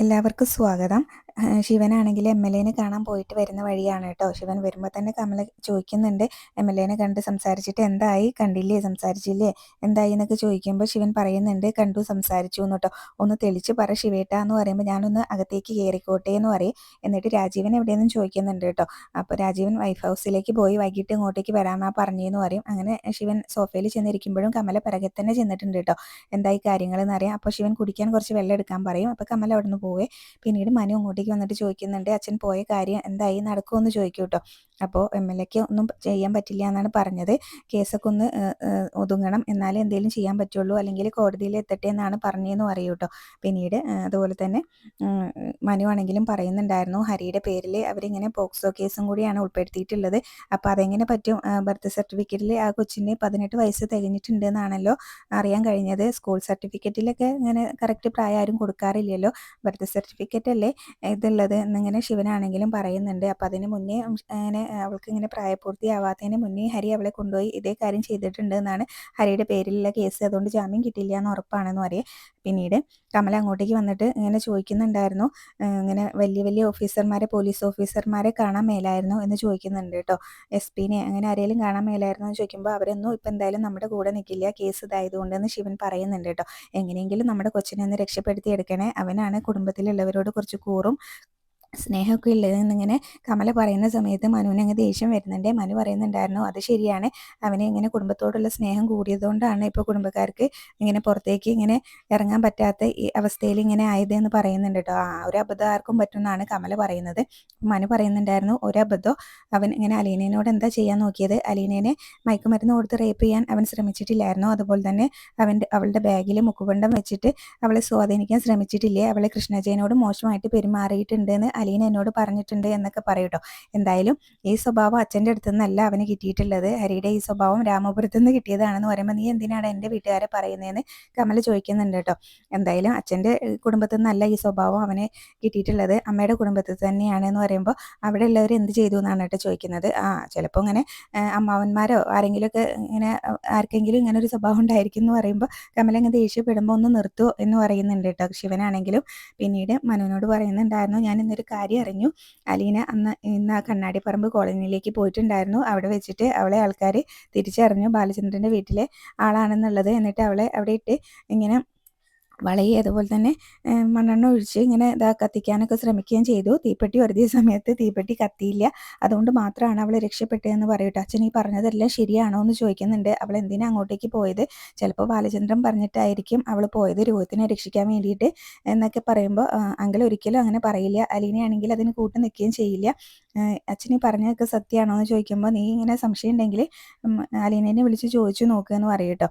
എല്ലാവർക്കും സ്വാഗതം. ശിവനാണെങ്കിൽ എം.എൽ.എനെ കാണാൻ പോയിട്ട് വരുന്ന വഴിയാണ് കേട്ടോ. ശിവൻ വരുമ്പോൾ തന്നെ കമല ചോദിക്കുന്നുണ്ട്, എം.എൽ.എനെ കണ്ട് സംസാരിച്ചിട്ട് എന്തായി, കണ്ടില്ലേ, സംസാരിച്ചില്ലേ, എന്തായി എന്നൊക്കെ ചോദിക്കുമ്പോൾ ശിവൻ പറയുന്നുണ്ട്, കണ്ടു, സംസാരിച്ചു എന്ന് കേട്ടോ. ഒന്ന് തെളിച്ച് പറ ശിവേട്ടാ എന്ന് പറയുമ്പോൾ ഞാനൊന്ന് അകത്തേക്ക് കയറിക്കോട്ടെ എന്ന് പറയും. എന്നിട്ട് രാജീവൻ എവിടെയെന്നും ചോദിക്കുന്നുണ്ട് കേട്ടോ. അപ്പോൾ രാജീവൻ വൈഫ് ഹൗസിലേക്ക് പോയി വൈകിട്ട് ഇങ്ങോട്ടേക്ക് വരാമെന്നാ പറഞ്ഞതെന്ന് പറയും. അങ്ങനെ ശിവൻ സോഫയിൽ ചെന്നിരിക്കുമ്പോഴും കമല പിറകെ തന്നെ ചെന്നിട്ടുണ്ട് കേട്ടോ. എന്തായി കാര്യങ്ങൾ എന്നറിയാം. അപ്പോൾ ശിവൻ കുടിക്കാൻ കുറച്ച് വെള്ളം എടുക്കാൻ പറയും. അപ്പോൾ കമല അവിടെ നിന്ന് പോവേ. പിന്നീട് മനു അങ്ങോട്ടേക്ക് വന്നിട്ട് ചോദിക്കുന്നുണ്ട്, അച്ഛൻ പോയ കാര്യം എന്തായി, നടക്കുമെന്ന് ചോദിക്കും കേട്ടോ. അപ്പോൾ എം.എൽ.എക്ക് ഒന്നും ചെയ്യാൻ പറ്റില്ല എന്നാണ് പറഞ്ഞത്. കേസൊക്കെ ഒന്ന് ഒതുങ്ങണം, എന്നാലേ എന്തെങ്കിലും ചെയ്യാൻ പറ്റുള്ളൂ, അല്ലെങ്കിൽ കോടതിയിൽ എത്തട്ടെ എന്നാണ് പറഞ്ഞതെന്ന് പറയൂ കേട്ടോ. പിന്നീട് അതുപോലെ തന്നെ മനു ആണെങ്കിലും പറയുന്നുണ്ടായിരുന്നു, ഹരിയുടെ പേരിൽ അവരിങ്ങനെ പോക്സോ കേസും കൂടിയാണ് ഉൾപ്പെടുത്തിയിട്ടുള്ളത്. അപ്പോൾ അതെങ്ങനെ പറ്റും, ബർത്ത് സർട്ടിഫിക്കറ്റിൽ ആ കൊച്ചിന് 18 വയസ്സ് തികഞ്ഞിട്ടുണ്ട് എന്നാണല്ലോ അറിയാൻ കഴിഞ്ഞത്. സ്കൂൾ സർട്ടിഫിക്കറ്റിലൊക്കെ ഇങ്ങനെ കറക്റ്റ് പ്രായം ആരും കൊടുക്കാറില്ലല്ലോ, ബർത്ത് സർട്ടിഫിക്കറ്റ് അല്ലേ ഇതുള്ളത് എന്നിങ്ങനെ ശിവനാണെങ്കിലും പറയുന്നുണ്ട്. അപ്പോൾ അതിന് മുന്നേ അങ്ങനെ അവൾക്ക് ഇങ്ങനെ പ്രായപൂർത്തിയാവാത്തതിന് മുന്നേ ഹരി അവളെ കൊണ്ടുപോയി ഇതേ കാര്യം ചെയ്തിട്ടുണ്ട് എന്നാണ് ഹരിയുടെ പേരിലുള്ള കേസ്. അതുകൊണ്ട് ജാമ്യം കിട്ടില്ല എന്ന് ഉറപ്പാണെന്ന് പറയും. പിന്നീട് കമല അങ്ങോട്ടേക്ക് വന്നിട്ട് ഇങ്ങനെ ചോദിക്കുന്നുണ്ടായിരുന്നു, ഇങ്ങനെ വലിയ വലിയ ഓഫീസർമാരെ, പോലീസ് ഓഫീസർമാരെ കാണാൻ മേലായിരുന്നു എന്ന് ചോദിക്കുന്നുണ്ട് കേട്ടോ. എസ്.പിനെ അങ്ങനെ ആരെങ്കിലും കാണാൻ മേലായിരുന്നു എന്ന് ചോദിക്കുമ്പോൾ അവരൊന്നും ഇപ്പം എന്തായാലും നമ്മുടെ കൂടെ നിൽക്കില്ല, കേസ് ഇതായതുകൊണ്ടെന്ന് ശിവൻ പറയുന്നുണ്ട് കേട്ടോ. എങ്ങനെയെങ്കിലും നമ്മുടെ കൊച്ചിനെ ഒന്ന് രക്ഷപ്പെടുത്തി എടുക്കണേ, അവനാണ് കുടുംബത്തിലുള്ളവരോട് കുറച്ച് കൂറും സ്നേഹമൊക്കെ ഉള്ളതെന്നിങ്ങനെ കമല പറയുന്ന സമയത്ത് മനുവിന് അങ്ങ് ദേഷ്യം വരുന്നുണ്ട്. മനു പറയുന്നുണ്ടായിരുന്നു, അത് ശരിയാണ്, അവന് ഇങ്ങനെ കുടുംബത്തോടുള്ള സ്നേഹം കൂടിയതുകൊണ്ടാണ് ഇപ്പോൾ കുടുംബക്കാർക്ക് ഇങ്ങനെ പുറത്തേക്ക് ഇങ്ങനെ ഇറങ്ങാൻ പറ്റാത്ത ഈ അവസ്ഥയിൽ ഇങ്ങനെ ആയതെന്ന് പറയുന്നുണ്ട് കേട്ടോ. ഒരു അബദ്ധം ആർക്കും പറ്റുമെന്നാണ് കമല പറയുന്നത്. മനു പറയുന്നുണ്ടായിരുന്നു, ഒരബദ്ധം, അവൻ ഇങ്ങനെ അലീനയോട് എന്താ ചെയ്യാൻ നോക്കിയത്, അലീനേനെ മയക്കുമരുന്ന് കൊടുത്ത് റേപ്പ് ചെയ്യാൻ അവൻ ശ്രമിച്ചിട്ടില്ലായിരുന്നു. അതുപോലെ തന്നെ അവളുടെ ബാഗിൽ മുക്കുബണ്ടം വെച്ചിട്ട് അവളെ സ്വാധീനിക്കാൻ ശ്രമിച്ചിട്ടില്ലേ, അവളെ കൃഷ്ണജയനോട് മോശമായിട്ട് പെരുമാറിയിട്ടുണ്ട് എന്ന് അലീന എന്നോട് പറഞ്ഞിട്ടുണ്ട് എന്നൊക്കെ പറയൂട്ടോ. എന്തായാലും ഈ സ്വഭാവം അച്ഛൻ്റെ അടുത്തു നിന്നല്ല അവന് കിട്ടിയിട്ടുള്ളത്, ഹരിയുടെ ഈ സ്വഭാവം രാമപുരത്തു നിന്ന് കിട്ടിയതാണെന്ന് പറയുമ്പോൾ നീ എന്തിനാണ് എൻ്റെ വീട്ടുകാരെ പറയുന്നതെന്ന് കമല ചോദിക്കുന്നുണ്ട് കേട്ടോ. എന്തായാലും അച്ഛൻ്റെ കുടുംബത്തിൽ നിന്നല്ല ഈ സ്വഭാവം അവന് കിട്ടിയിട്ടുള്ളത്, അമ്മയുടെ കുടുംബത്തിൽ തന്നെയാണെന്ന് പറയുമ്പോൾ അവിടെ ഉള്ളവർ എന്ത് ചെയ്തു എന്നാണ് കേട്ടോ ചോദിക്കുന്നത്. ചിലപ്പോൾ ഇങ്ങനെ അമ്മാവന്മാരോ ആരെങ്കിലുമൊക്കെ ഇങ്ങനെ ആർക്കെങ്കിലും ഇങ്ങനെ ഒരു സ്വഭാവം ഉണ്ടായിരിക്കും എന്ന് പറയുമ്പോൾ കമല അങ്ങ് ദേഷ്യപ്പെടുമ്പോൾ ഒന്ന് നിർത്തുമോ എന്ന് പറയുന്നുണ്ട് കേട്ടോ ശിവനാണെങ്കിലും. പിന്നീട് മനുവിനോട് പറയുന്നുണ്ടായിരുന്നു, ഞാൻ ഇന്നൊരു കാര്യം അറിഞ്ഞു, അലീന ഇന്ന് ആ കണ്ണാടിപ്പറമ്പ് കോളനിയിലേക്ക് പോയിട്ടുണ്ടായിരുന്നു. അവിടെ വെച്ചിട്ട് അവളെ ആൾക്കാർ തിരിച്ചറിഞ്ഞു ബാലചന്ദ്രൻ്റെ വീട്ടിലെ ആളാണെന്നുള്ളത്. എന്നിട്ട് അവളെ അവിടെ ഇട്ട് ഇങ്ങനെ വളയെ അതുപോലെ തന്നെ മണ്ണെണ്ണ ഒഴിച്ച് ഇങ്ങനെ കത്തിക്കാനൊക്കെ ശ്രമിക്കുകയും ചെയ്തു. തീപ്പെട്ടി ഒരുതിയ സമയത്ത് തീപ്പെട്ടി കത്തിയില്ല, അതുകൊണ്ട് മാത്രമാണ് അവൾ രക്ഷപ്പെട്ടതെന്ന് പറയട്ടെ. അച്ഛൻ ഈ പറഞ്ഞതെല്ലാം ശരിയാണോ എന്ന് ചോദിക്കുന്നുണ്ട്. അവൾ എന്തിനാ അങ്ങോട്ടേക്ക് പോയത്, ചിലപ്പോൾ ബാലചന്ദ്രൻ പറഞ്ഞിട്ടായിരിക്കും അവൾ പോയത് രോഹിത്തിനെ രക്ഷിക്കാൻ വേണ്ടിയിട്ട് എന്നൊക്കെ പറയുമ്പോൾ അങ്കിൾ ഒരിക്കലും അങ്ങനെ പറയില്ല, അലീനയാണെങ്കിൽ അതിന് കൂട്ട് നിൽക്കുകയും ചെയ്യില്ല, അച്ഛൻ ഈ പറഞ്ഞതൊക്കെ സത്യമാണോ എന്ന് ചോദിക്കുമ്പോൾ നീ ഇങ്ങനെ സംശയം ഉണ്ടെങ്കിൽ അലീനേനെ വിളിച്ച് ചോദിച്ചു നോക്കുക എന്ന് പറയട്ടോ.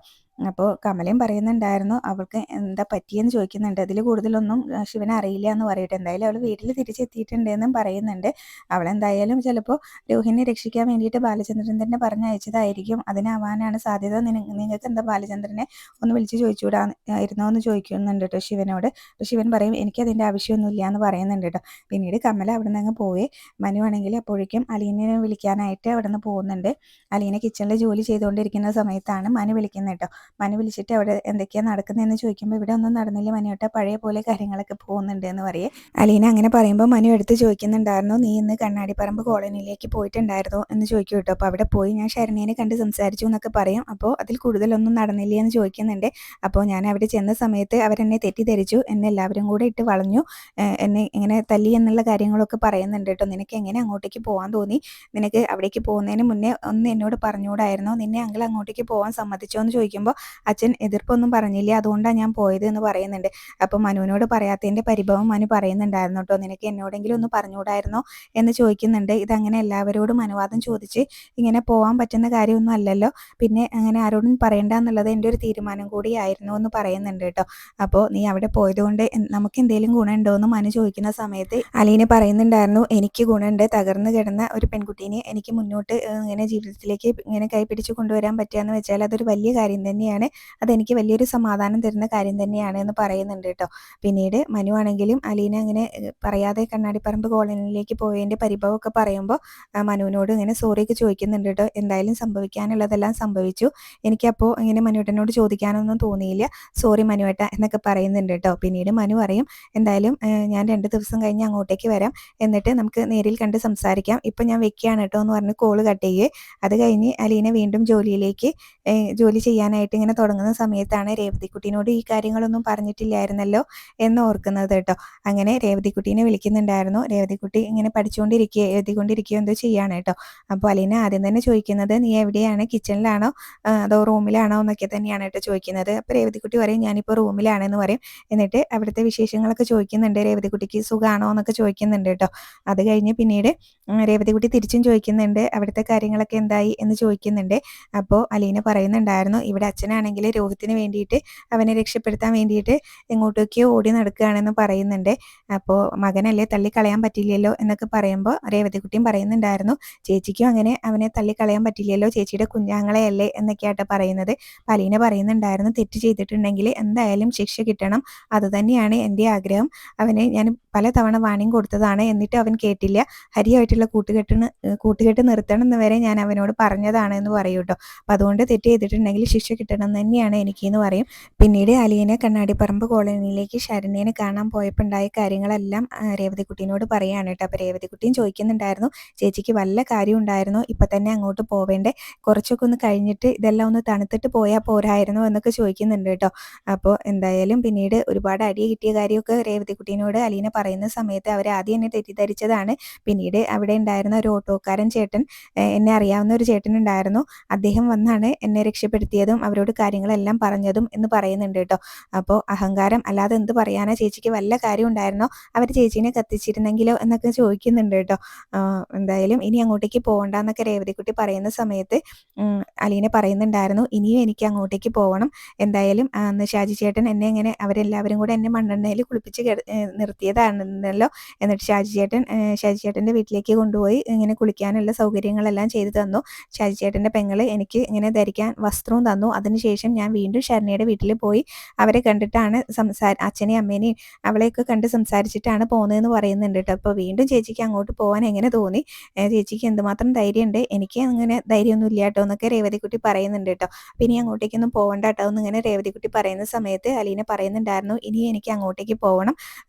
അപ്പോൾ കമലയും പറയുന്നുണ്ടായിരുന്നു, അവൾക്ക് എന്താ പറ്റിയെന്ന് ചോദിക്കുന്നുണ്ട്. അതിൽ കൂടുതലൊന്നും ശിവനെ അറിയില്ല എന്ന് പറയട്ടെ. എന്തായാലും അവൾ വീട്ടിൽ തിരിച്ചെത്തിയിട്ടുണ്ടെന്നും പറയുന്നുണ്ട്. അവളെന്തായാലും ചിലപ്പോൾ രോഹിണിനെ രക്ഷിക്കാൻ വേണ്ടിയിട്ട് ബാലചന്ദ്രൻ തന്നെ പറഞ്ഞയച്ചതായിരിക്കും, അതിനാവാനാണ് സാധ്യത. നിങ്ങൾക്ക് എന്താ ബാലചന്ദ്രനെ ഒന്ന് വിളിച്ച് ചോദിച്ചുകൂടായിരുന്നോ എന്ന് ചോദിക്കുന്നുണ്ട് കേട്ടോ ശിവനോട്. അപ്പോൾ ശിവൻ പറയും, എനിക്കതിൻ്റെ ആവശ്യമൊന്നുമില്ല എന്ന് പറയുന്നുണ്ട് കേട്ടോ. പിന്നീട് കമല അവിടെ നിന്ന് അങ്ങ് പോവേ. മനു ആണെങ്കിൽ അപ്പോഴേക്കും അലീനെ വിളിക്കാനായിട്ട് അവിടെ നിന്ന് പോകുന്നുണ്ട്. അലീന കിച്ചണിൽ ജോലി ചെയ്തുകൊണ്ടിരിക്കുന്ന സമയത്താണ് മനു വിളിക്കുന്നത് കേട്ടോ. മനു വിളിച്ചിട്ട് അവിടെ എന്തൊക്കെയാണ് നടക്കുന്നതെന്ന് ചോദിക്കുമ്പോൾ ഇവിടെ ഒന്നും നടന്നില്ല മനുവേട്ട, പഴയ പോലെ കാര്യങ്ങളൊക്കെ പോകുന്നുണ്ട് എന്ന് പറയേ. അലീന അങ്ങനെ പറയുമ്പോൾ മനു എടുത്ത് ചോദിക്കുന്നുണ്ടായിരുന്നു, നീ ഇന്ന് കണ്ണാടിപ്പറമ്പ് കോളനിയിലേക്ക് പോയിട്ടുണ്ടായിരുന്നോ എന്ന് ചോദിക്കും കേട്ടോ. അപ്പോൾ അവിടെ പോയി ഞാൻ ശരണ്യനെ കണ്ട് സംസാരിച്ചു എന്നൊക്കെ പറയും. അപ്പോൾ അതിൽ കൂടുതലൊന്നും നടന്നില്ല എന്ന് ചോദിക്കുന്നുണ്ട്. അപ്പോൾ ഞാൻ അവിടെ ചെന്ന സമയത്ത് അവരെന്നെ തെറ്റിദ്ധരിച്ചു, എന്നെ എല്ലാവരും കൂടെ ഇട്ട് വളഞ്ഞു, എന്നെ ഇങ്ങനെ തല്ലി എന്നുള്ള കാര്യങ്ങളൊക്കെ പറയുന്നുണ്ട് കേട്ടോ. നിനക്ക് എങ്ങനെ അങ്ങോട്ടേക്ക് പോകാൻ തോന്നി, നിനക്ക് അവിടേക്ക് പോകുന്നതിന് മുന്നേ ഒന്ന് എന്നോട് പറഞ്ഞുകൂടായിരുന്നോ, നിന്നെ അങ്കിൾ അങ്ങോട്ടേക്ക് പോകാൻ സമ്മതിച്ചോ എന്ന് ചോദിക്കുമ്പോൾ അച്ഛൻ എതിർപ്പൊന്നും പറഞ്ഞില്ല, അതുകൊണ്ടാണ് ഞാൻ പോയത് എന്ന് പറയുന്നുണ്ട്. അപ്പോൾ മനുവിനോട് പറയാത്തതിൻ്റെ പരിഭവം മനു പറയുന്നുണ്ടായിരുന്നു കേട്ടോ. നിനക്ക് എന്നോടെങ്കിലും ഒന്ന് പറഞ്ഞുകൂടായിരുന്നോ എന്ന് ചോദിക്കുന്നുണ്ട്. ഇതങ്ങനെ എല്ലാവരോടും അനുവാദം ചോദിച്ച് ഇങ്ങനെ പോകാൻ പറ്റുന്ന കാര്യമൊന്നും അല്ലല്ലോ, പിന്നെ അങ്ങനെ ആരോടും പറയണ്ട എന്നുള്ളത് എൻ്റെ ഒരു തീരുമാനം കൂടിയായിരുന്നു എന്ന് പറയുന്നുണ്ട് കേട്ടോ. അപ്പോൾ നീ അവിടെ പോയതുകൊണ്ട് നമുക്ക് എന്തെങ്കിലും ഗുണമുണ്ടോ എന്ന് മനു ചോദിക്കുന്ന സമയത്ത് അലീന പറയുന്നുണ്ടായിരുന്നു, എനിക്ക് ഗുണമുണ്ട്, തകർന്നു കിടന്ന ഒരു പെൺകുട്ടീനെ എനിക്ക് മുന്നോട്ട് ഇങ്ങനെ ജീവിതത്തിലേക്ക് ഇങ്ങനെ കൈപിടിച്ച് കൊണ്ടുവരാൻ പറ്റുകയെന്ന് വെച്ചാൽ അതൊരു വലിയ കാര്യം തന്നെയാണ് തന്നെയാണ്. അതെനിക്ക് വലിയൊരു സമാധാനം തരുന്ന കാര്യം തന്നെയാണ് എന്ന് പറയുന്നുണ്ട് കേട്ടോ. പിന്നീട് മനു ആണെങ്കിലും അലീന അങ്ങനെ പറയാതെ കണ്ണാടിപ്പറമ്പ് കോളനിയിലേക്ക് പോയതിൻ്റെ പരിഭവമൊക്കെ പറയുമ്പോൾ മനുവിനോട് ഇങ്ങനെ സോറിയൊക്കെ ചോദിക്കുന്നുണ്ട് കേട്ടോ. എന്തായാലും സംഭവിക്കാനുള്ളതെല്ലാം സംഭവിച്ചു. എനിക്കപ്പോൾ ഇങ്ങനെ മനുവേട്ടനോട് ചോദിക്കാനൊന്നും തോന്നിയില്ല. സോറി മനുവേട്ട എന്നൊക്കെ പറയുന്നുണ്ട് കേട്ടോ. പിന്നീട് മനു പറയും എന്തായാലും ഞാൻ 2 ദിവസം കഴിഞ്ഞ് അങ്ങോട്ടേക്ക് വരാം, എന്നിട്ട് നമുക്ക് നേരിൽ കണ്ട് സംസാരിക്കാം, ഇപ്പം ഞാൻ വെക്കുകയാണ് കേട്ടോ എന്ന് പറഞ്ഞ് കോള് കട്ട് ചെയ്യേ. അത് കഴിഞ്ഞ് അലീന വീണ്ടും ജോലി ചെയ്യാനായിട്ട് ഇങ്ങനെ തുടങ്ങുന്ന സമയത്താണ് രേവതിക്കുട്ടീനോട് ഈ കാര്യങ്ങളൊന്നും പറഞ്ഞിട്ടില്ലായിരുന്നല്ലോ എന്ന് ഓർക്കുന്നത് കേട്ടോ. അങ്ങനെ രേവതിക്കുട്ടീനെ വിളിക്കുന്നുണ്ടായിരുന്നു. രേവതിക്കുട്ടി ഇങ്ങനെ എഴുതിക്കൊണ്ടിരിക്കുകയോ എന്തോ ചെയ്യാണ് കേട്ടോ. അപ്പോൾ അലീന ആദ്യം തന്നെ ചോദിക്കുന്നത് നീ എവിടെയാണ്, കിച്ചണിലാണോ അതോ റൂമിലാണോ എന്നൊക്കെ തന്നെയാണ് കേട്ടോ ചോദിക്കുന്നത്. അപ്പോൾ രേവതിക്കുട്ടി പറയും ഞാനിപ്പോൾ റൂമിലാണെന്ന് പറയും. എന്നിട്ട് അവിടുത്തെ വിശേഷങ്ങളൊക്കെ ചോദിക്കുന്നുണ്ട്. രേവതിക്കുട്ടിക്ക് സുഖമാണോ എന്നൊക്കെ ചോദിക്കുന്നുണ്ട് കേട്ടോ. അത് കഴിഞ്ഞ് പിന്നീട് രേവതിക്കുട്ടി തിരിച്ചും ചോദിക്കുന്നുണ്ട് അവിടുത്തെ കാര്യങ്ങളൊക്കെ എന്തായി എന്ന് ചോദിക്കുന്നുണ്ട്. അപ്പോൾ അലീന പറയുന്നുണ്ടായിരുന്നു ഇവിടെ അച്ഛനാണെങ്കിൽ രോഹിത്തിന് വേണ്ടിയിട്ട് അവനെ രക്ഷപ്പെടുത്താൻ വേണ്ടിയിട്ട് എങ്ങോട്ടൊക്കെയോ ഓടി നടക്കുകയാണെന്ന് പറയുന്നുണ്ട്. അപ്പോൾ മകനല്ലേ തള്ളിക്കളയാൻ പറ്റില്ലല്ലോ എന്നൊക്കെ പറയുമ്പോൾ രേവതിക്കുട്ടിയും പറയുന്നുണ്ടായിരുന്നു ചേച്ചിക്കും അങ്ങനെ അവനെ തള്ളിക്കളയാൻ പറ്റില്ലല്ലോ, ചേച്ചിയുടെ കുഞ്ഞാങ്ങളെയല്ലേ എന്നൊക്കെയായിട്ട് പറയുന്നത്. അലീന പറയുന്നുണ്ടായിരുന്നു തെറ്റ് ചെയ്തിട്ടുണ്ടെങ്കിൽ എന്തായാലും ശിക്ഷ കിട്ടണം, അതുതന്നെയാണ് എൻ്റെ ആഗ്രഹം. അവനെ ഞാൻ പലതവണ വാണിംഗ് കൊടുത്തതാണ്, എന്നിട്ട് അവൻ കേട്ടില്ല. ഹരിയായിട്ടുള്ള കൂട്ടുകെട്ട് നിർത്തണം എന്ന് വരെ ഞാൻ അവനോട് പറഞ്ഞതാണ് എന്ന് പറയൂ കേട്ടോ. അപ്പം അതുകൊണ്ട് തെറ്റ് ചെയ്തിട്ടുണ്ടെങ്കിൽ ശിക്ഷ കിട്ടണം എന്ന് തന്നെയാണ് എനിക്കെന്ന് പറയും. പിന്നീട് അലീന കണ്ണാടിപ്പറമ്പ് കോളനിയിലേക്ക് ശരണ്യനെ കാണാൻ പോയപ്പോൾ ഉണ്ടായ കാര്യങ്ങളെല്ലാം രേവതിക്കുട്ടീനോട് പറയുകയാണ് കേട്ടോ. അപ്പോൾ രേവതിക്കുട്ടിയും ചോദിക്കുന്നുണ്ടായിരുന്നു ചേച്ചിക്ക് വല്ല കാര്യം ഉണ്ടായിരുന്നോ, ഇപ്പം തന്നെ അങ്ങോട്ട് പോവേണ്ടേ, കുറച്ചൊക്കെ ഒന്ന് കഴിഞ്ഞിട്ട് ഇതെല്ലാം ഒന്ന് തണുത്തിട്ട് പോയാൽ പോരായിരുന്നോ എന്നൊക്കെ ചോദിക്കുന്നുണ്ട് കേട്ടോ. അപ്പോൾ എന്തായാലും പിന്നീട് ഒരുപാട് അടി കിട്ടിയ കാര്യമൊക്കെ രേവതിക്കുട്ടീനോട് അലീന പറയുന്ന സമയത്ത് അവർ ആദ്യം എന്നെ തെറ്റിദ്ധരിച്ചതാണ്. പിന്നീട് അവിടെ ഉണ്ടായിരുന്ന ഒരു ഓട്ടോക്കാരൻ ചേട്ടൻ, എന്നെ അറിയാവുന്ന ഒരു ചേട്ടൻ ഉണ്ടായിരുന്നു, അദ്ദേഹം വന്നാണ് എന്നെ രക്ഷപ്പെടുത്തിയതും അവരോട് കാര്യങ്ങളെല്ലാം പറഞ്ഞതും എന്ന് പറയുന്നുണ്ട് കേട്ടോ. അപ്പോൾ അഹങ്കാരം അല്ലാതെ എന്ത് പറയാനാ, ചേച്ചിക്ക് വല്ല കാര്യം ഉണ്ടായിരുന്നോ, അവർ ചേച്ചീനെ കത്തിച്ചിരുന്നെങ്കിലോ എന്നൊക്കെ ചോദിക്കുന്നുണ്ട് കേട്ടോ. എന്തായാലും ഇനി അങ്ങോട്ടേക്ക് പോകണ്ടെന്നൊക്കെ രേവതിക്കുട്ടി പറയുന്ന സമയത്ത് അലീന പറയുന്നുണ്ടായിരുന്നു ഇനിയും എനിക്ക് അങ്ങോട്ടേക്ക് പോകണം, എന്തായാലും അന്ന് ഷാജി ചേട്ടൻ എന്നെ ഇങ്ങനെ അവരെല്ലാവരും കൂടെ എന്നെ മണ്ണെണ്ണയിൽ കുളിപ്പിച്ച് നിർത്തിയതാണെന്നല്ലോ, എന്നിട്ട് ഷാജി ചേട്ടൻ്റെ വീട്ടിലേക്ക് കൊണ്ടുപോയി ഇങ്ങനെ കുളിക്കാനുള്ള സൗകര്യങ്ങളെല്ലാം ചെയ്തു തന്നു. ഷാജി ചേട്ടൻ്റെ പെങ്ങള് എനിക്ക് ഇങ്ങനെ ധരിക്കാൻ വസ്ത്രവും തന്നു. അതിനുശേഷം ഞാൻ വീണ്ടും ശരണ്യയുടെ വീട്ടിൽ പോയി അവരെ കണ്ടിട്ടാണ് അച്ഛനെയും അമ്മേനെയും അവളെയൊക്കെ കണ്ട് സംസാരിച്ചിട്ടാണ് പോകുന്നതെന്ന് പറയുന്നുണ്ട് കേട്ടോ. അപ്പോൾ വീണ്ടും ചേച്ചിക്ക് അങ്ങോട്ട് പോകാൻ എങ്ങനെ തോന്നി, ചേച്ചിക്ക് എന്തുമാത്രം ധൈര്യമുണ്ട്, എനിക്ക് അങ്ങനെ ധൈര്യമൊന്നും ഇല്ല കേട്ടോ എന്നൊക്കെ രേവതിക്കുട്ടി പറയുന്നുണ്ട് കേട്ടോ. അപ്പോൾ ഇനി അങ്ങോട്ടേക്കൊന്നും പോകണ്ട കേട്ടോ എന്നിങ്ങനെ രേവതിക്കുട്ടി പറയുന്ന സമയത്ത് അലീന പറയുന്നുണ്ടായിരുന്നു ഇനി എനിക്ക് അങ്ങോട്ടേക്ക് പോകണം,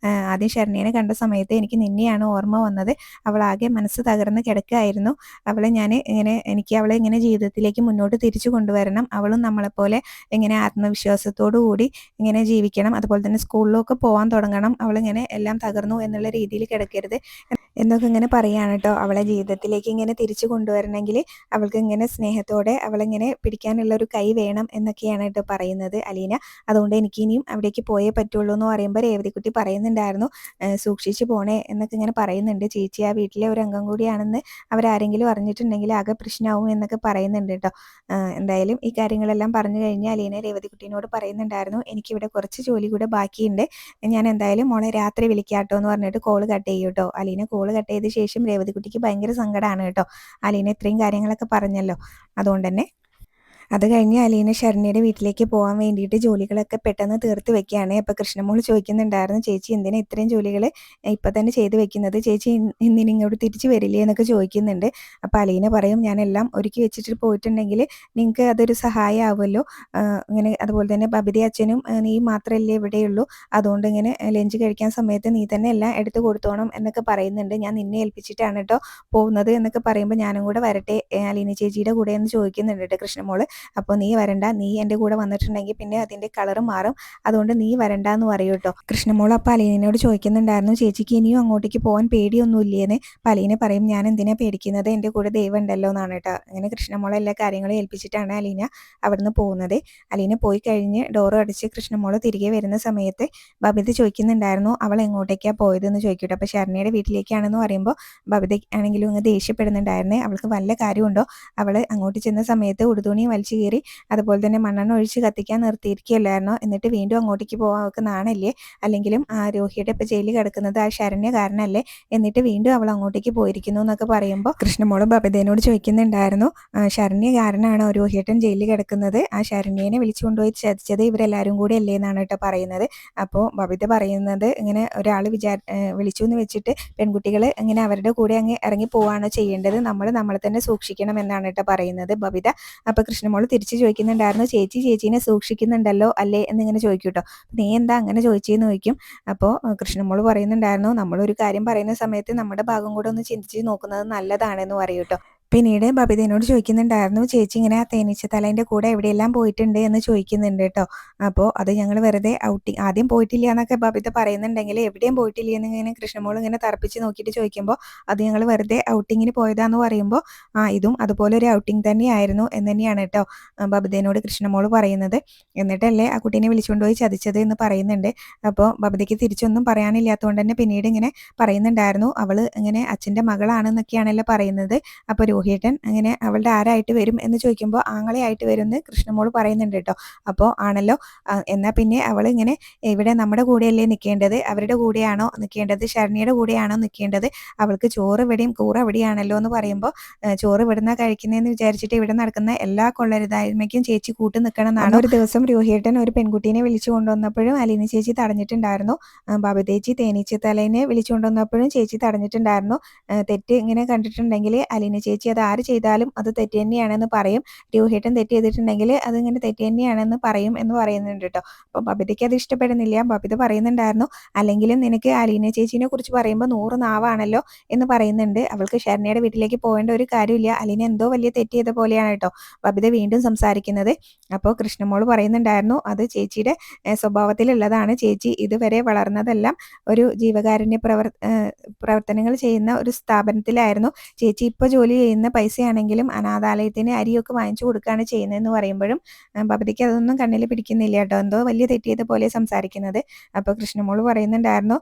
ആദ്യം ശരണ്യനെ കണ്ട സമയത്ത് എനിക്ക് നിന്നെയാണ് ഓർമ്മ വന്നത്, അവളാകെ മനസ്സ് തകർന്ന് കിടക്കുകയായിരുന്നു, എനിക്ക് അവളെ ഇങ്ങനെ ജീവിതത്തിലേക്ക് മുന്നോട്ട് തിരിച്ചു കൊണ്ടുവരണം, അവളും നമ്മളെപ്പോലെ ഇങ്ങനെ ആത്മവിശ്വാസത്തോടു കൂടി ഇങ്ങനെ ജീവിക്കണം, അതുപോലെ തന്നെ സ്കൂളിലൊക്കെ പോകാൻ തുടങ്ങണം, അവളിങ്ങനെ എല്ലാം തകർന്നു എന്നുള്ള രീതിയിൽ കിടക്കരുത് എന്നൊക്കെ ഇങ്ങനെ പറയുകയാണ് കേട്ടോ. അവളെ ജീവിതത്തിലേക്ക് ഇങ്ങനെ തിരിച്ചു കൊണ്ടുവരണമെങ്കിൽ അവൾക്ക് ഇങ്ങനെ സ്നേഹത്തോടെ അവളിങ്ങനെ പിടിക്കാനുള്ള ഒരു കൈ വേണം എന്നൊക്കെയാണ് കേട്ടോ പറയുന്നത് അലീന. അതുകൊണ്ട് എനിക്ക് ഇനിയും അവിടേക്ക് പോയേ പറ്റുള്ളൂ എന്ന് പറയുമ്പോൾ രേവതിക്കുട്ടി പറയുന്നുണ്ടായിരുന്നു സൂക്ഷിച്ചു പോണേ എന്നൊക്കെ ഇങ്ങനെ പറയുന്നുണ്ട്, ചേച്ചി ആ വീട്ടിലെ ഒരു അംഗം കൂടിയാണെന്ന് അവരാരെങ്കിലും അറിഞ്ഞിട്ടുണ്ടെങ്കിൽ ആകെ പ്രശ്നമാവും എന്നൊക്കെ പറയുന്നുണ്ട് കേട്ടോ. എന്തായാലും ഈ കാര്യങ്ങളെല്ലാം പറഞ്ഞു കഴിഞ്ഞാൽ അലീന രേവതിക്കുട്ടീനോട് പറയുന്നുണ്ടായിരുന്നു എനിക്കിവിടെ കുറച്ച് ജോലി കൂടെ ബാക്കിയുണ്ട്, ഞാൻ എന്തായാലും മോളെ രാത്രി വിളിക്കാട്ടോ എന്ന് പറഞ്ഞിട്ട് കോള് കട്ട് ചെയ്യും കേട്ടോ. അലീന കോള് കട്ട് ചെയ്ത ശേഷം രേവതിക്കുട്ടിക്ക് ഭയങ്കര സങ്കടമാണ് കേട്ടോ. അലീന ഇത്രയും കാര്യങ്ങളൊക്കെ പറഞ്ഞല്ലോ, അതുകൊണ്ട് തന്നെ അത് കഴിഞ്ഞ് അലീന ശരണ്യയുടെ വീട്ടിലേക്ക് പോകാൻ വേണ്ടിയിട്ട് ജോലികളൊക്കെ പെട്ടെന്ന് തീർത്ത് വെക്കുകയാണ്. അപ്പോൾ കൃഷ്ണമോൾ ചോദിക്കുന്നുണ്ടായിരുന്നു ചേച്ചി എന്തിനാ ഇത്രയും ജോലികൾ ഇപ്പം തന്നെ ചെയ്ത് വെക്കുന്നത്, ചേച്ചി ഇന്നിനി ഇങ്ങോട്ട് തിരിച്ചു വരില്ലേ എന്നൊക്കെ ചോദിക്കുന്നുണ്ട്. അപ്പോൾ അലീന പറയും ഞാനെല്ലാം ഒരുക്കി വെച്ചിട്ട് പോയിട്ടുണ്ടെങ്കിൽ നിങ്ങൾക്ക് അതൊരു സഹായമാവുമല്ലോ, ഇങ്ങനെ അതുപോലെ തന്നെ ബബിതി അച്ഛനും നീ മാത്രമല്ലേ ഇവിടെയുള്ളൂ, അതുകൊണ്ട് ഇങ്ങനെ ലഞ്ച് കഴിക്കാൻ സമയത്ത് നീ തന്നെ എല്ലാം എടുത്ത് കൊടുത്തോണം എന്നൊക്കെ പറയുന്നുണ്ട്, ഞാൻ നിന്നെ ഏൽപ്പിച്ചിട്ടാണ് കേട്ടോ പോകുന്നത് എന്നൊക്കെ പറയുമ്പോൾ ഞാനും കൂടെ വരട്ടെ അലീന ചേച്ചിയുടെ കൂടെ എന്ന് ചോദിക്കുന്നുണ്ട് കേട്ടോ കൃഷ്ണമോൾ. അപ്പോൾ നീ വരണ്ട, നീ എൻ്റെ കൂടെ വന്നിട്ടുണ്ടെങ്കിൽ പിന്നെ അതിൻ്റെ കളറ് മാറും, അതുകൊണ്ട് നീ വരണ്ട എന്ന് പറയൂ കേട്ടോ. കൃഷ്ണമോൾ അപ്പോൾ അലീനയോട് ചോദിക്കുന്നുണ്ടായിരുന്നു ചേച്ചിക്ക് ഇനിയും അങ്ങോട്ടേക്ക് പോകാൻ പേടിയൊന്നും ഇല്ലേന്ന്. അപ്പോൾ അലീന പറയും ഞാൻ എന്തിനാ പേടിക്കുന്നത്, എൻ്റെ കൂടെ ദൈവം ഉണ്ടല്ലോ എന്നാണ് കേട്ടോ. അങ്ങനെ കൃഷ്ണമോളെ എല്ലാ കാര്യങ്ങളും ഏൽപ്പിച്ചിട്ടാണ് അലീന അവിടുന്ന് പോകുന്നത്. അലീന പോയി കഴിഞ്ഞ് ഡോറ് അടിച്ച് കൃഷ്ണമോൾ തിരികെ വരുന്ന സമയത്ത് ബബിത ചോദിക്കുന്നുണ്ടായിരുന്നു അവൾ എങ്ങോട്ടേക്കാണ് പോയതെന്ന് ചോദിക്കട്ടെ. അപ്പോൾ ശരണ്യയുടെ വീട്ടിലേക്കാണെന്ന് പറയുമ്പോൾ ബബിത ആണെങ്കിലും ഇങ്ങ് ദേഷ്യപ്പെടുന്നുണ്ടായിരുന്നേ, അവൾക്ക് വല്ല കാര്യമുണ്ടോ, അവൾ അങ്ങോട്ട് ചെന്ന സമയത്ത് ഉടുതുണി വലിച്ചു വലിച്ചു കീറി അതുപോലെ തന്നെ മണ്ണെണ്ണ ഒഴിച്ച് കത്തിക്കാൻ നിർത്തിയിരിക്കുകയല്ലായിരുന്നോ. എന്നിട്ട് വീണ്ടും അങ്ങോട്ടേക്ക് പോകാൻ അവൾക്ക് നാണല്ലേ, അല്ലെങ്കിലും ആ രോഹിയുടെ ഇപ്പോൾ ജയിലിൽ കിടക്കുന്നത് ആ ശരണ്യ കാരണല്ലേ, എന്നിട്ട് വീണ്ടും അവൾ അങ്ങോട്ടേക്ക് പോയിരിക്കുന്നു എന്നൊക്കെ പറയുമ്പോൾ കൃഷ്ണമോളും ബബിതേനോട് ചോദിക്കുന്നുണ്ടായിരുന്നു, ശരണ്യ കാരണമാണോ രോഹിയേട്ടൻ ജയിലിൽ കിടക്കുന്നത്, ആ ശരണ്യനെ വിളിച്ചു കൊണ്ടുപോയി ചതിച്ചത് ഇവരെല്ലാവരും കൂടി അല്ലേ എന്നാണ് കേട്ടോ പറയുന്നത്. അപ്പോൾ ബബിത പറയുന്നത് ഇങ്ങനെ ഒരാൾ വിളിച്ചു എന്ന് വെച്ചിട്ട് പെൺകുട്ടികൾ ഇങ്ങനെ അവരുടെ കൂടെ അങ്ങ് ഇറങ്ങി പോവാണോ ചെയ്യേണ്ടത്, നമ്മളെ തന്നെ സൂക്ഷിക്കണം എന്നാണ് കേട്ടോ പറയുന്നത് ബബിത. അപ്പോൾ കൃഷ്ണമോൾ തിരിച്ച് ചോദിക്കുന്നുണ്ടായിരുന്നു, ചേച്ചീനെ സൂക്ഷിക്കുന്നുണ്ടല്ലോ അല്ലേ എന്നിങ്ങനെ ചോദിക്കും കേട്ടോ. നീ എന്താ അങ്ങനെ ചോദിച്ചെന്ന് ചോദിക്കും. അപ്പോൾ കൃഷ്ണമോൾ പറയുന്നുണ്ടായിരുന്നു, നമ്മളൊരു കാര്യം പറയുന്ന സമയത്ത് നമ്മുടെ ഭാഗം കൂടെ ഒന്ന് ചിന്തിച്ച് നോക്കുന്നത് നല്ലതാണെന്ന് പറയും കേട്ടോ. പിന്നീട് ബബിതേനോട് ചോദിക്കുന്നുണ്ടായിരുന്നു, ചേച്ചി ഇങ്ങനെ ആ തേനീച്ചത്തലേൻ്റെ കൂടെ എവിടെയെല്ലാം പോയിട്ടുണ്ട് എന്ന് ചോദിക്കുന്നുണ്ട് കേട്ടോ. അപ്പോൾ അത് ഞങ്ങൾ വെറുതെ ഔട്ടിങ്, ആദ്യം പോയിട്ടില്ല എന്നൊക്കെ ബബിത പറയുന്നുണ്ടെങ്കിൽ എവിടെയും പോയിട്ടില്ല എന്നിങ്ങനെ കൃഷ്ണമോൾ ഇങ്ങനെ തറപ്പിച്ച് നോക്കിയിട്ട് ചോദിക്കുമ്പോൾ അത് ഞങ്ങൾ വെറുതെ ഔട്ടിങ്ങിന് പോയതാന്ന് പറയുമ്പോൾ ഇതും അതുപോലെ ഒരു ഔട്ടിങ് തന്നെയായിരുന്നു എന്ന് തന്നെയാണ് കേട്ടോ ബബിതേനോട് കൃഷ്ണമോൾ പറയുന്നത്. എന്നിട്ടല്ലേ ആ കുട്ടീനെ വിളിച്ചുകൊണ്ട് പോയി ചതിച്ചത് എന്ന് പറയുന്നുണ്ട്. അപ്പോൾ ബബിതയ്ക്ക് തിരിച്ചൊന്നും പറയാനില്ലാത്തതുകൊണ്ട് തന്നെ പിന്നീട് ഇങ്ങനെ പറയുന്നുണ്ടായിരുന്നു, അവൾ ഇങ്ങനെ അച്ഛൻ്റെ മകളാണെന്നൊക്കെയാണല്ലോ പറയുന്നത്. അപ്പോൾ രോഹിയേട്ടൻ അങ്ങനെ അവളുടെ ആരായിട്ട് വരും എന്ന് ചോദിക്കുമ്പോൾ ആങ്ങളെയായിട്ട് വരും എന്ന് കൃഷ്ണമോൾ പറയുന്നുണ്ട് കേട്ടോ. അപ്പോൾ ആണല്ലോ, എന്നാൽ പിന്നെ അവൾ ഇങ്ങനെ ഇവിടെ നമ്മുടെ കൂടെയല്ലേ നിൽക്കേണ്ടത്, അവരുടെ കൂടെയാണോ നിൽക്കേണ്ടത്, ശരണ്യയുടെ കൂടെയാണോ നിൽക്കേണ്ടത്, അവൾക്ക് ചോറ് ഇവിടെയും കൂറ എവിടെയാണല്ലോ എന്ന് പറയുമ്പോൾ ചോറ് ഇവിടുന്ന കഴിക്കുന്നതെന്ന് വിചാരിച്ചിട്ട് ഇവിടെ നടക്കുന്ന എല്ലാ കൊള്ളരുതായ്മയ്ക്കും ചേച്ചി കൂട്ട് നിൽക്കണം എന്നാണ്. ഒരു ദിവസം രോഹിയേട്ടൻ ഒരു പെൺകുട്ടീനെ വിളിച്ചു കൊണ്ടുവന്നപ്പോഴും അലീന ചേച്ചി തടഞ്ഞിട്ടുണ്ടായിരുന്നു. ബബിതേച്ചി തേനീച്ചത്തലേനെ വിളിച്ചു കൊണ്ടുവന്നപ്പോഴും ചേച്ചി തടഞ്ഞിട്ടുണ്ടായിരുന്നു. തെറ്റ് ഇങ്ങനെ കണ്ടിട്ടുണ്ടെങ്കിൽ അലീന ചേച്ചി അത് ആര് ചെയ്താലും അത് തെറ്റ് തന്നെയാണെന്ന് പറയും, രോഹിയേട്ടൻ തെറ്റ് ചെയ്തിട്ടുണ്ടെങ്കിൽ അതിങ്ങനെ തെറ്റ് തന്നെയാണെന്ന് പറയും എന്ന് പറയുന്നുണ്ട് കേട്ടോ. അപ്പോൾ ബബിതയ്ക്ക് അത് ഇഷ്ടപ്പെടുന്നില്ല. ബബിത പറയുന്നുണ്ടായിരുന്നു, അല്ലെങ്കിലും നിനക്ക് അലീന ചേച്ചീനെ കുറിച്ച് പറയുമ്പോൾ 100 നാവാണല്ലോ എന്ന് പറയുന്നുണ്ട്. അവൾക്ക് ശരണ്യയുടെ വീട്ടിലേക്ക് പോകേണ്ട ഒരു കാര്യമില്ല, അലീന എന്തോ വലിയ തെറ്റ് ചെയ്ത പോലെയാണ് കേട്ടോ ബബിത വീണ്ടും സംസാരിക്കുന്നത്. അപ്പോൾ കൃഷ്ണമോൾ പറയുന്നുണ്ടായിരുന്നു, അത് ചേച്ചിയുടെ സ്വഭാവത്തിലുള്ളതാണ്, ചേച്ചി ഇതുവരെ വളർന്നതെല്ലാം ഒരു ജീവകാരുണ്യ പ്രവർത്തനങ്ങൾ ചെയ്യുന്ന ഒരു സ്ഥാപനത്തിലായിരുന്നു, ചേച്ചി ഇപ്പോൾ ജോലി ചെയ്യുന്ന പൈസയാണെങ്കിലും അനാഥാലയത്തിന് അരിയൊക്കെ വാങ്ങിച്ചു കൊടുക്കുകയാണ് ചെയ്യുന്നതെന്ന് പറയുമ്പോഴും ബബിതയ്ക്ക് അതൊന്നും കണ്ണിൽ പിടിക്കുന്നില്ല കേട്ടോ, എന്തോ വലിയ തെറ്റ് ചെയ്ത പോലെ സംസാരിക്കുന്നത്. അപ്പോൾ കൃഷ്ണമോൾ പറയുന്നുണ്ടായിരുന്നു,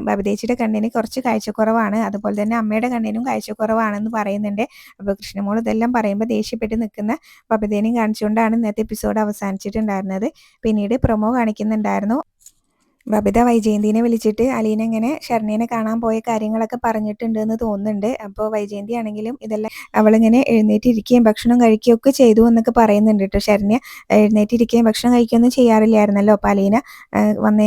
ബബിതേച്ചിയുടെ കണ്ണിന് കുറച്ച് കാഴ്ചക്കുറവാണ്, അതുപോലെ തന്നെ അമ്മയുടെ കണ്ണിനും കാഴ്ചക്കുറവാണെന്ന് പറയുന്നുണ്ട്. അപ്പോൾ കൃഷ്ണമോൾ ഇതെല്ലാം പറയുമ്പോൾ ദേഷ്യപ്പെട്ട് നിൽക്കുന്ന ബബിതേനെയും കാണിച്ചുകൊണ്ടാണ് ഇന്നത്തെ എപ്പിസോഡ് അവസാനിച്ചിട്ടുണ്ടായിരുന്നത്. പിന്നീട് പ്രൊമോ കാണിക്കുന്നുണ്ടായിരുന്നു, ബബിത വൈജയന്തിനെ വിളിച്ചിട്ട് അലീന ഇങ്ങനെ ശരണ്യനെ കാണാൻ പോയ കാര്യങ്ങളൊക്കെ പറഞ്ഞിട്ടുണ്ട് എന്ന് തോന്നുന്നുണ്ട്. അപ്പോൾ വൈജയന്തി ആണെങ്കിലും ഇതെല്ലാം അവളിങ്ങനെ എഴുന്നേറ്റിരിക്കുകയും ഭക്ഷണം കഴിക്കുകയും ഒക്കെ ചെയ്തു എന്നൊക്കെ പറയുന്നുണ്ട് കേട്ടോ. ശരണ്യ എഴുന്നേറ്റിരിക്കുകയും ഭക്ഷണം കഴിക്കുകയൊന്നും ചെയ്യാറില്ലായിരുന്നല്ലോ. അപ്പോൾ അലീന വന്നതിന്